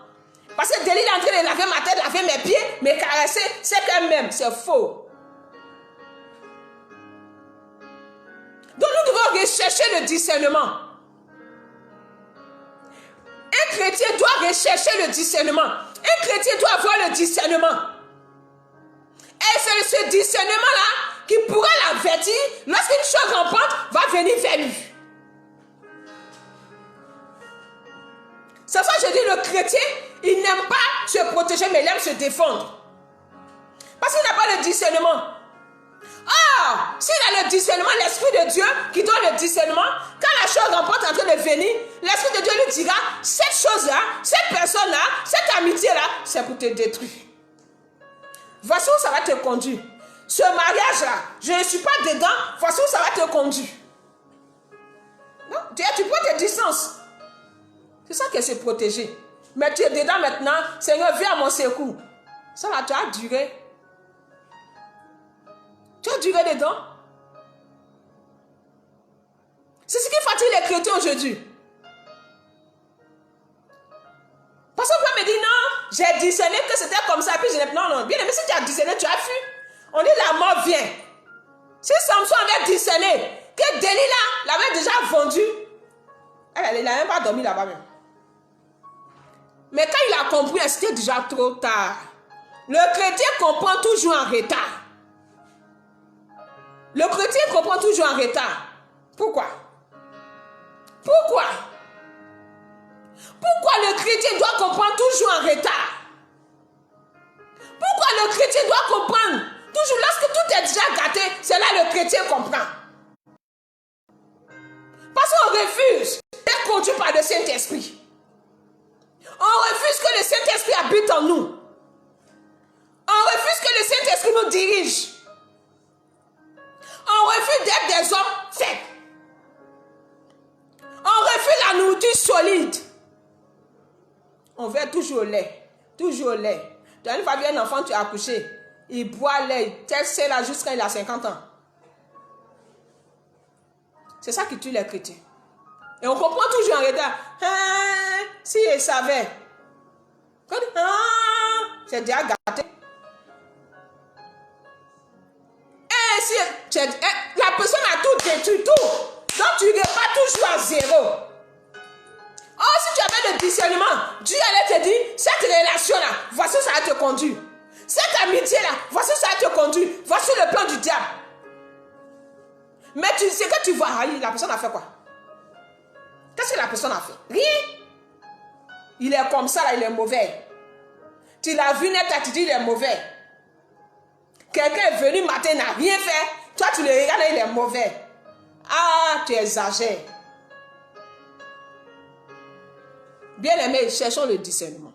Parce que Delilah est en train de laver ma tête, laver mes pieds, me caresser, c'est qu'elle m'aime. C'est faux. Donc nous devons rechercher le discernement. Un chrétien doit rechercher le discernement. Un chrétien doit avoir le discernement. Et c'est ce discernement-là qui pourra l'avertir lorsqu'une chose rampante va venir vers lui. C'est ça que je dis, le chrétien, il n'aime pas se protéger, mais il aime se défendre. Parce qu'il n'a pas le discernement. Ah, s'il a le discernement, l'Esprit de Dieu qui donne le discernement, quand la chose rampante est en train de venir, l'Esprit de Dieu lui dira, cette chose-là, cette personne-là, cette amitié-là, c'est pour te détruire. Voici où ça va te conduire. Ce mariage-là, je ne suis pas dedans, voici où ça va te conduire. Non, tu prends tes distances. C'est ça que c'est protéger. Mais tu es dedans maintenant, Seigneur, viens à mon secours. Ça là, tu as duré. Tu as duré dedans. C'est ce qui fatigue les chrétiens aujourd'hui. Parce que vous me dire, non, J'ai discerné que c'était comme ça. Puis je n'ai non, non. Bien aimé, si tu as discerné, tu as fui. On dit la mort vient. Si Samson avait discerné que Delilah l'avait déjà vendu, il n'a même pas dormi là-bas même. Mais quand il a compris, c'était déjà trop tard. Le chrétien comprend toujours en retard. Le chrétien comprend toujours en retard. Pourquoi? Pourquoi? Pourquoi le chrétien doit comprendre toujours en retard? Pourquoi le chrétien doit comprendre toujours lorsque tout est déjà gâté? C'est là le chrétien comprend. Parce qu'on refuse d'être conduit par le Saint-Esprit. On refuse que le Saint-Esprit habite en nous. On refuse que le Saint-Esprit nous dirige. On refuse d'être des hommes faibles. On refuse la nourriture solide. On veut toujours lait. Toujours lait. Tu as une fois vu un enfant, tu as accouché. Il boit lait. Tel c'est là jusqu'à il a 50 ans. C'est ça qui tue les chrétiens. Et on comprend toujours en retard. Ah, si il savait. Ah, c'est déjà gâté. Et si la personne a tout détruit, tout. Donc tu repars toujours à zéro. Oh, si tu avais le discernement, Dieu allait te dire, cette relation-là, voici ça va te conduire. Cette amitié-là, voici ça va te conduire. Voici le plan du diable. Mais tu sais que tu vois, la personne a fait quoi? Qu'est-ce que la personne a fait? Rien. Il est comme ça, là, il est mauvais. Tu l'as vu net, tu dis il est mauvais. Quelqu'un est venu matin, n'a rien fait. Toi, tu le regardes, il est mauvais. Ah, tu exagères. Bien aimé, cherchons le discernement.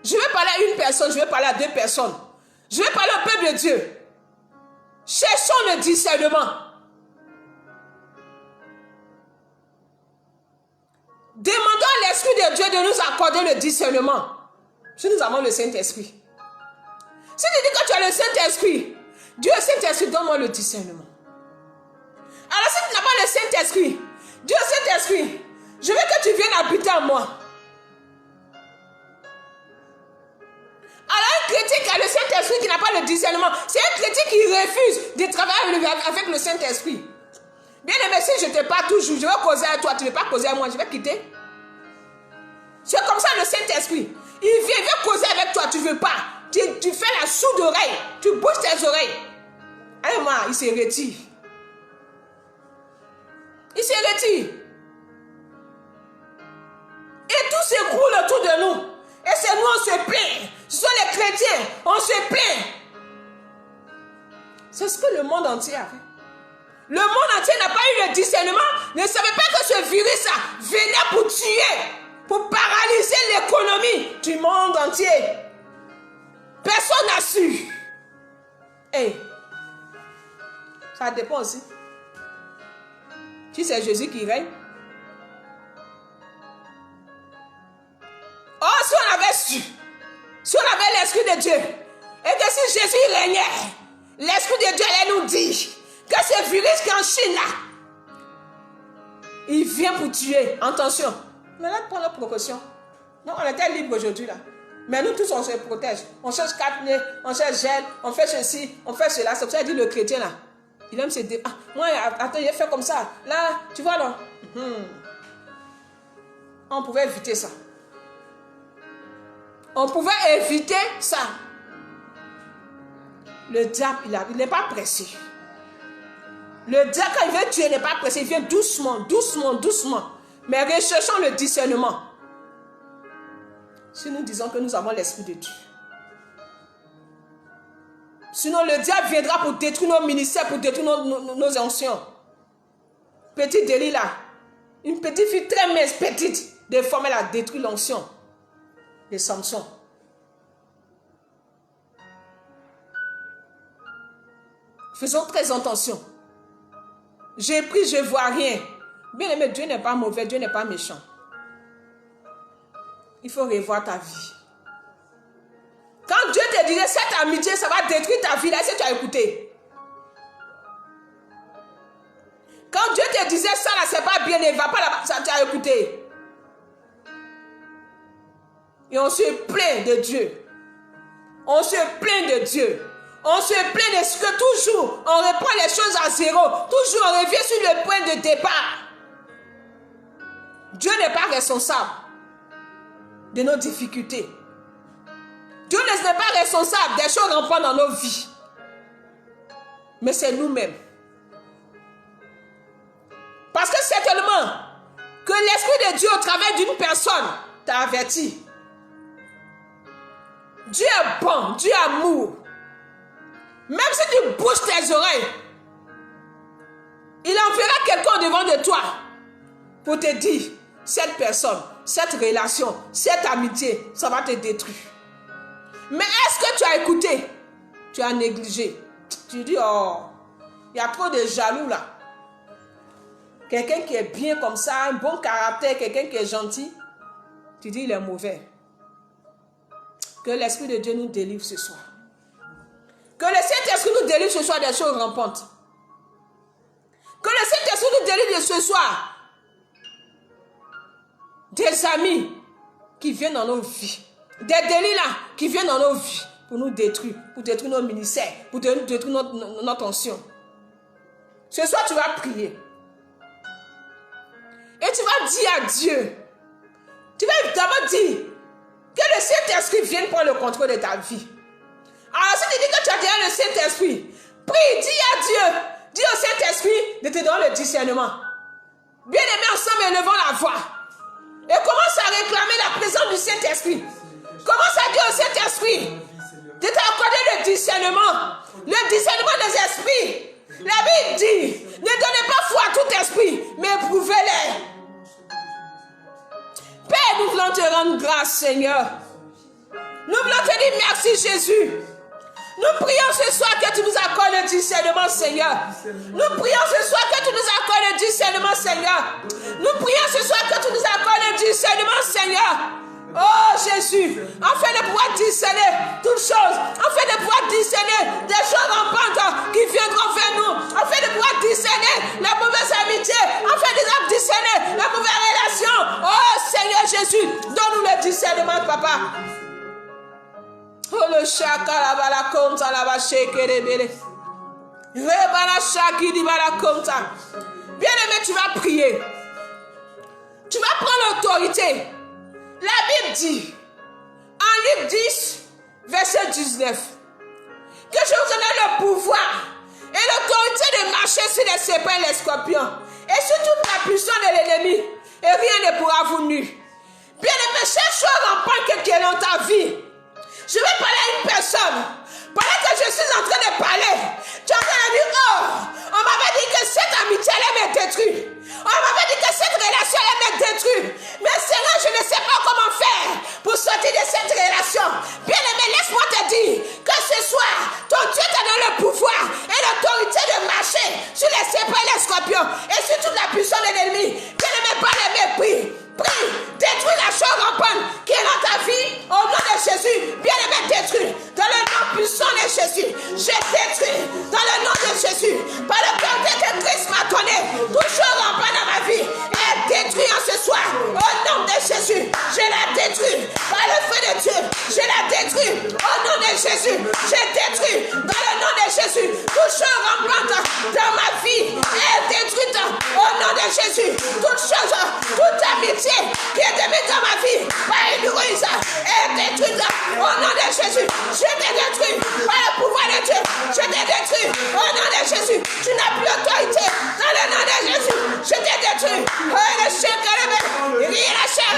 Je vais parler à une personne, je vais parler à deux personnes. Je vais parler au peuple de Dieu. Cherchons le discernement. Demandons à l'Esprit de Dieu de nous accorder le discernement. Si nous avons le Saint-Esprit. Si tu dis que tu as le Saint-Esprit, Dieu Saint-Esprit, donne-moi le discernement. Alors si tu n'as pas le Saint-Esprit, Dieu Saint-Esprit, je veux que tu viennes habiter en moi. Alors un chrétien qui a le Saint-Esprit, qui n'a pas le discernement, c'est un chrétien qui refuse de travailler avec le Saint-Esprit. Bien aimé, si je te parle toujours, je vais causer à toi, tu ne veux pas causer à moi, je vais quitter. C'est comme ça le Saint-Esprit. Il vient causer avec toi, tu ne veux pas. Tu fais la sourde oreille, tu bouges tes oreilles. Et moi, il se retire. Il se retire. Et tout s'écroule autour de nous. Et c'est nous, on se plaint. Ce sont les chrétiens, on se plaint. C'est ce que le monde entier a fait. Le monde entier n'a pas eu le discernement, ne savait pas que ce virus-là venait pour tuer, pour paralyser l'économie du monde entier. Personne n'a su. Hey, ça dépend aussi. Si c'est Jésus qui règne. Oh, si on avait su, si on avait l'Esprit de Dieu, et que si Jésus régnait, l'Esprit de Dieu allait nous dire que ce virus qui est en Chine là, il vient pour tuer. Attention. Mais là, prends nos précautions. Non, on était libre aujourd'hui là. Mais nous tous, on se protège. On cherche 4 nez, on cherche gel, on fait ceci, on fait cela. C'est pour ça qu'il dit le chrétien là. Il aime se dire, ah, moi, attends, il fait comme ça. Là, tu vois là. On pouvait éviter ça. On pouvait éviter ça. Le diable, il n'est pas pressé. Le diable, quand il veut tuer, il n'est pas pressé. Il vient doucement, doucement, doucement. Mais recherchons le discernement. Si nous disons que nous avons l'Esprit de Dieu. Sinon, le diable viendra pour détruire nos ministères, pour détruire nos anciens. Petite Delilah, une petite fille très mince, petite, déformée, elle a détruit l'ancien de Samson. Faisons très attention. J'ai pris, je ne vois rien. Bien aimé, Dieu n'est pas mauvais, Dieu n'est pas méchant. Il faut revoir ta vie. Quand Dieu te disait cette amitié, ça va détruire ta vie, là, est-ce que tu as écouté? Quand Dieu te disait ça, là, c'est pas bien, ne va pas là-bas, ça, tu as écouté. Et on se plaint de Dieu. On se plaint de Dieu. On se plaint de ce que toujours on reprend les choses à zéro. Toujours on revient sur le point de départ. Dieu n'est pas responsable de nos difficultés. Dieu n'est pas responsable des choses qu'on prend dans nos vies. Mais c'est nous-mêmes. Parce que certainement que l'Esprit de Dieu au travers d'une personne t'a averti. Dieu est bon, Dieu est amour. Même si tu bouges tes oreilles, il enverra quelqu'un devant de toi pour te dire, cette personne, cette relation, cette amitié, ça va te détruire. Mais est-ce que tu as écouté? Tu as négligé. Tu dis, oh, il y a trop de jaloux là. Quelqu'un qui est bien comme ça, un bon caractère, quelqu'un qui est gentil, tu dis, il est mauvais. Que l'Esprit de Dieu nous délivre ce soir. Que le Saint-Esprit nous délivre ce soir des choses rampantes. Que le Saint-Esprit nous délivre ce soir des amis qui viennent dans nos vies. Des délits là qui viennent dans nos vies pour nous détruire, pour détruire nos ministères, pour détruire notre onction. Ce soir, tu vas prier. Et tu vas dire à Dieu. Tu vas d'abord dire que le Saint-Esprit vienne prendre le contrôle de ta vie. Alors si tu dis que tu as déjà le Saint-Esprit, prie, dis à Dieu, dis au Saint-Esprit de te donner le discernement. Bien aimés, ensemble, élevons la voix. Et commence à réclamer la présence du Saint-Esprit. Commence à dire au Saint-Esprit de t'accorder le discernement des esprits. La Bible dit, ne donnez pas foi à tout esprit, mais éprouvez-les. Père, nous voulons te rendre grâce, Seigneur. Nous voulons te dire merci, Jésus. Nous prions ce soir que tu nous accordes le discernement, Seigneur. Nous prions ce soir que tu nous accordes le discernement, Seigneur. Nous prions ce soir que tu nous accordes le discernement, Seigneur. Oh Jésus, afin de pouvoir discerner toutes choses, afin de pouvoir discerner des choses rampantes qui viendront vers nous, afin de pouvoir discerner la mauvaise amitié, afin de discerner la mauvaise relation. Oh Seigneur Jésus, donne-nous le discernement, Papa. Oh le chaka la bala konta la ba sheke rebele. Rebala shaki di bala konta. Bien-aimé, tu vas prier. Tu vas prendre l'autorité. La Bible dit, en Luc 10, verset 19, que je vous donne le pouvoir et l'autorité de marcher sur les serpents et les scorpions, et sur toute la puissance de l'ennemi, et rien ne pourra vous nuire. Bien-aimé, chaque chose en point qui est dans ta vie, je vais parler à une personne. Pendant que je suis en train de parler, tu es en train de dire, oh, on m'avait dit que cette amitié allait me détruire. On m'avait dit que cette relation allait me détruire. Mais Seigneur, je ne sais pas comment faire pour sortir de cette relation. Bien aimé, laisse-moi te dire que ce soir, ton Dieu t'a donné le pouvoir et l'autorité de marcher sur les serpents et les scorpions et sur toute la puissance de l'ennemi. Bien aimé, par le mépris. Prie, détruis la chose rampante qui est dans ta vie au nom de Jésus. Bien aimé, détruis dans le nom puissant de Jésus. Je détruis dans le nom de Jésus. Par le côté que Christ m'a donné, toute chose rampante dans ma vie est détruite en ce soir. Au nom de Jésus, je la détruis par le feu de Dieu. Je la détruis au nom de Jésus. Je détruis dans le nom de Jésus. Toute chose rampante dans ma vie est détruite au nom de Jésus. Toute chose, toute amitié qui est devenue dans ma vie par une ruse est détruite au nom de Jésus. Je te détruis par le pouvoir de Dieu. Je te détruis au nom de Jésus. Tu n'as plus autorité dans le nom de Jésus. Je te détruis. Oh, le chien carabé, il la chair.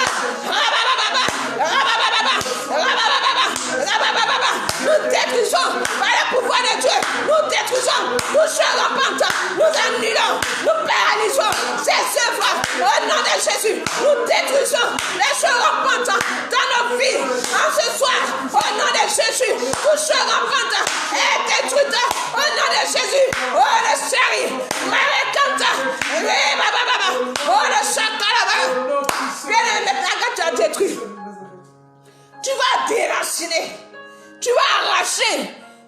Nous détruisons par le pouvoir de Dieu. Nous détruisons toute chose rampante. Nous annulons, nous paralysons ces œuvres au nom de Jésus. Nous détruisons les choses rampantes dans nos vies. En ce soir, au nom de Jésus, toute chose rampante est détruite au nom de Jésus. Oh le chéri, Marekanta, oh le chakalaba. Bien aimé, quand tu as détruit, tu vas déraciner, tu vas arracher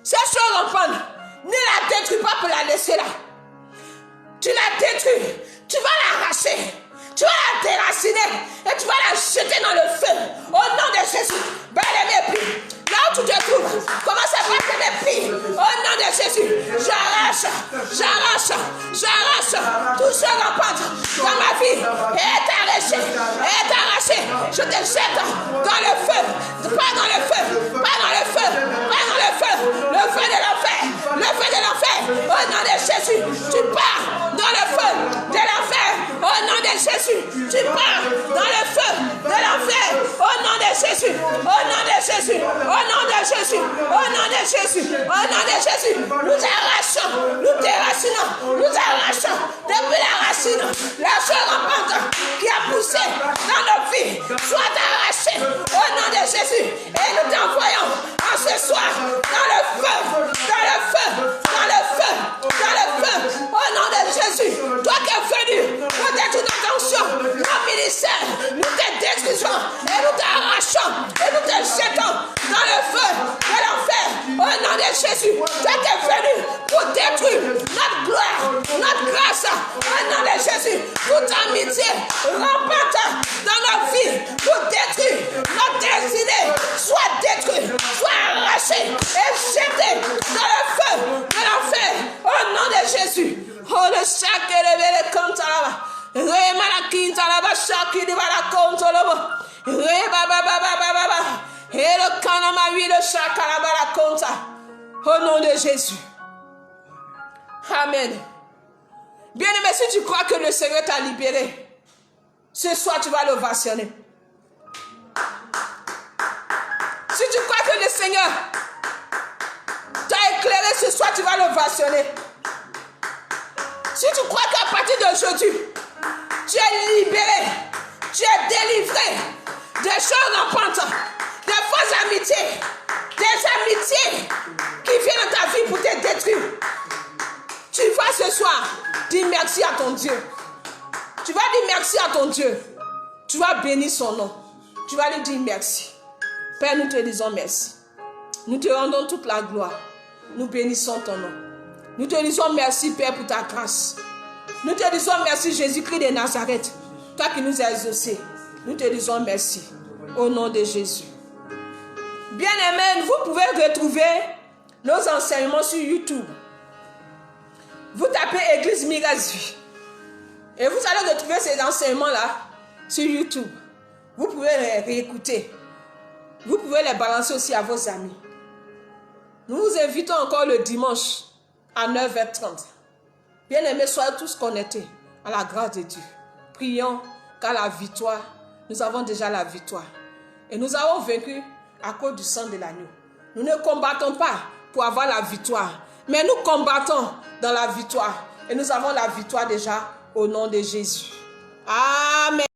ces choses rampantes. Ne la détruis pas pour la laisser là. Tu la détruis, tu vas l'arracher. Tu vas la déraciner et tu vas la jeter dans le feu. Au nom de Jésus. Bien-aimé, prie. Là où tu te trouves, commence à faire tes pris. Au nom de Jésus, j'arrache tout ce rampante dans ma vie est arraché. Je te jette dans le feu, pas dans le feu, le feu de l'enfer, au nom de Jésus, tu pars dans le feu de l'enfer, au nom de Jésus, tu pars dans le feu de l'enfer, au nom de Jésus, nous déracinons depuis la racine, la seule rampante qui a poussé dans nos vies, soit arrachée au nom de Jésus, et nous t'envoyons en ce soir dans le feu, au nom de Jésus. Toi qui es venu pour détruire notre tension, nos ministères, nous te détruisons et nous t'arrachons et nous te jetons dans le feu de l'enfer, au nom de Jésus. Toi qui es venu pour détruire notre gloire, notre grâce, au nom de Jésus. Toute amitié rampante dans nos vies pour détruire notre destinée, soit détruite, soit arrachée et jetée dans le feu de l'enfer, au nom de Jésus. Oh, le sac et le compte là-bas. Au nom de Jésus. Amen. Bien-aimé, si tu crois que le Seigneur t'a libéré, ce soir tu vas l'ovationner. Si tu crois que le Seigneur t'a éclairé, ce soir tu vas l'ovationner. Si tu crois qu'à partir d'aujourd'hui, tu es libéré, tu es délivré des choses rampantes, des fausses amitiés, des amitiés qui viennent dans ta vie pour te détruire. Tu vas ce soir dire merci à ton Dieu. Tu vas dire merci à ton Dieu. Tu vas bénir son nom. Tu vas lui dire merci. Père, nous te disons merci. Nous te rendons toute la gloire. Nous bénissons ton nom. Nous te disons merci, Père, pour ta grâce. Nous te disons merci, Jésus-Christ de Nazareth. Toi qui nous as exaucés. Nous te disons merci. Au nom de Jésus. Bien-aimés, vous pouvez retrouver nos enseignements sur YouTube. Vous tapez Église Miracle Vie. Et vous allez retrouver ces enseignements-là sur YouTube. Vous pouvez les réécouter. Vous pouvez les balancer aussi à vos amis. Nous vous invitons encore le dimanche à 9h30. Bien-aimés, soyez tous connectés à la grâce de Dieu. Prions car la victoire, nous avons déjà la victoire. Et nous avons vaincu à cause du sang de l'agneau. Nous ne combattons pas pour avoir la victoire, mais nous combattons dans la victoire. Et nous avons la victoire déjà au nom de Jésus. Amen.